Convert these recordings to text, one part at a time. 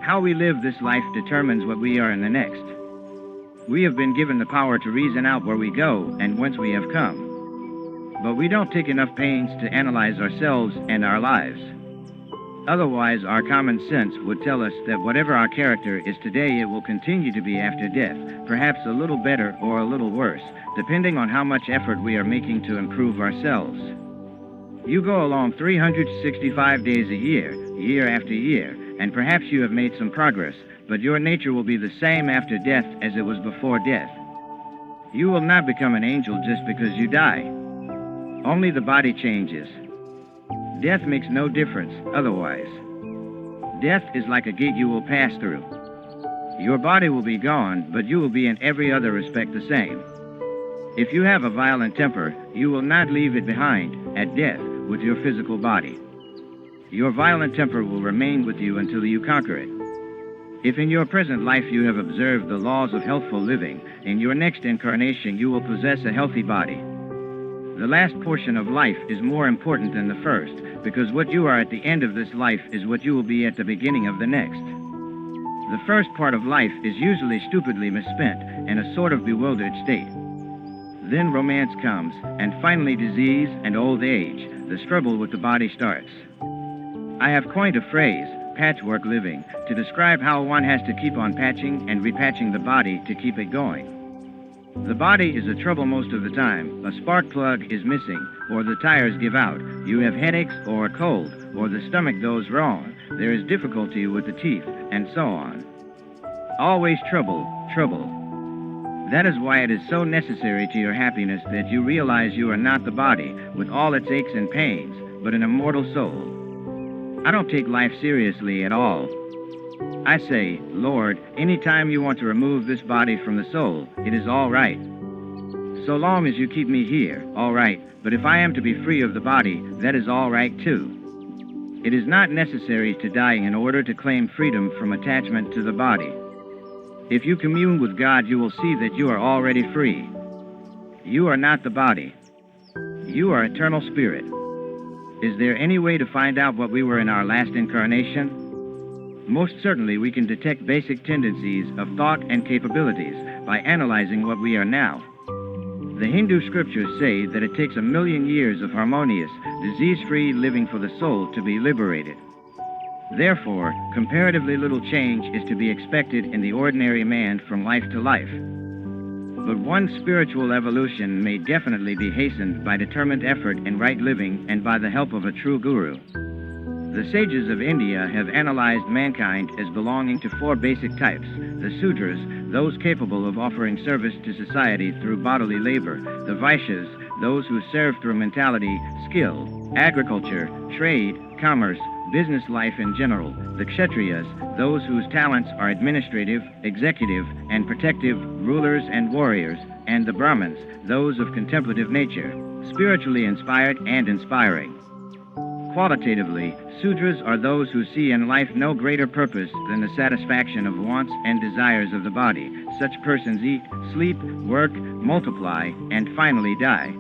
How we live this life determines what we are in the next. We have been given the power to reason out where we go and whence we have come. But we don't take enough pains to analyze ourselves and our lives. Otherwise, our common sense would tell us that whatever our character is today, it will continue to be after death, perhaps a little better or a little worse, depending on how much effort we are making to improve ourselves. You go along 365 days a year, year after year, and perhaps you have made some progress, but your nature will be the same after death as it was before death. You will not become an angel just because you die. Only the body changes. Death makes no difference otherwise. Death is like a gate you will pass through. Your body will be gone, but you will be in every other respect the same. If you have a violent temper, you will not leave it behind at death with your physical body. Your violent temper will remain with you until you conquer it. If in your present life you have observed the laws of healthful living, in your next incarnation you will possess a healthy body. The last portion of life is more important than the first, because what you are at the end of this life is what you will be at the beginning of the next. The first part of life is usually stupidly misspent in a sort of bewildered state. Then romance comes, and finally disease and old age. The struggle with the body starts. I have coined a phrase, patchwork living, to describe how one has to keep on patching and repatching the body to keep it going. The body is a trouble most of the time. A spark plug is missing, or the tires give out. You have headaches or a cold, or the stomach goes wrong. There is difficulty with the teeth, and so on. Always trouble, trouble. That is why it is so necessary to your happiness that you realize you are not the body, with all its aches and pains, but an immortal soul. I don't take life seriously at all. I say, Lord, any time you want to remove this body from the soul, it is all right. So long as you keep me here, all right, but if I am to be free of the body, that is all right too. It is not necessary to die in order to claim freedom from attachment to the body. If you commune with God, you will see that you are already free. You are not the body. You are eternal spirit. Is there any way to find out what we were in our last incarnation? Most certainly we can detect basic tendencies of thought and capabilities by analyzing what we are now. The Hindu scriptures say that it takes 1,000,000 years of harmonious, disease-free living for the soul to be liberated. Therefore, comparatively little change is to be expected in the ordinary man from life to life. But one spiritual evolution may definitely be hastened by determined effort in right living and by the help of a true guru. The sages of India have analyzed mankind as belonging to 4 basic types: the Sudras, those capable of offering service to society through bodily labor; the Vaishyas, those who serve through mentality, skill, agriculture, trade, commerce, business life in general; the Kshatriyas, those whose talents are administrative, executive, and protective, rulers and warriors; and the Brahmins, those of contemplative nature, spiritually inspired and inspiring. Qualitatively, Sudras are those who see in life no greater purpose than the satisfaction of wants and desires of the body. Such persons eat, sleep, work, multiply, and finally die.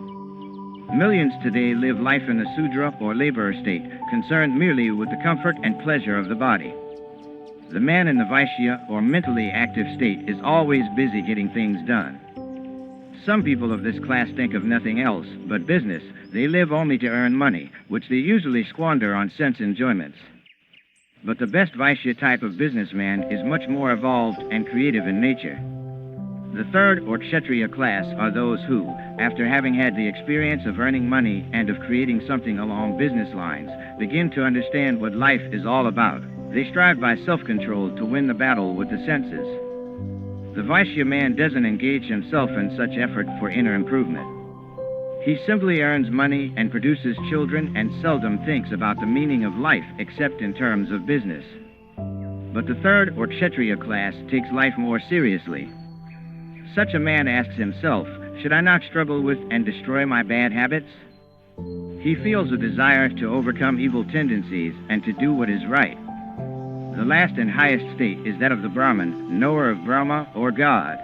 Millions today live life in the Sudra or laborer state, concerned merely with the comfort and pleasure of the body. The man in the Vaishya or mentally active state is always busy getting things done. Some people of this class think of nothing else but business. They live only to earn money, which they usually squander on sense enjoyments. But the best Vaishya type of businessman is much more evolved and creative in nature. The third or Kshatriya class are those who, after having had the experience of earning money and of creating something along business lines, begin to understand what life is all about. They strive by self-control to win the battle with the senses. The Vaishya man doesn't engage himself in such effort for inner improvement. He simply earns money and produces children and seldom thinks about the meaning of life except in terms of business. But the third or Kshatriya class takes life more seriously. Such a man asks himself, should I not struggle with and destroy my bad habits? He feels a desire to overcome evil tendencies and to do what is right. The last and highest state is that of the Brahmin, knower of Brahma or God.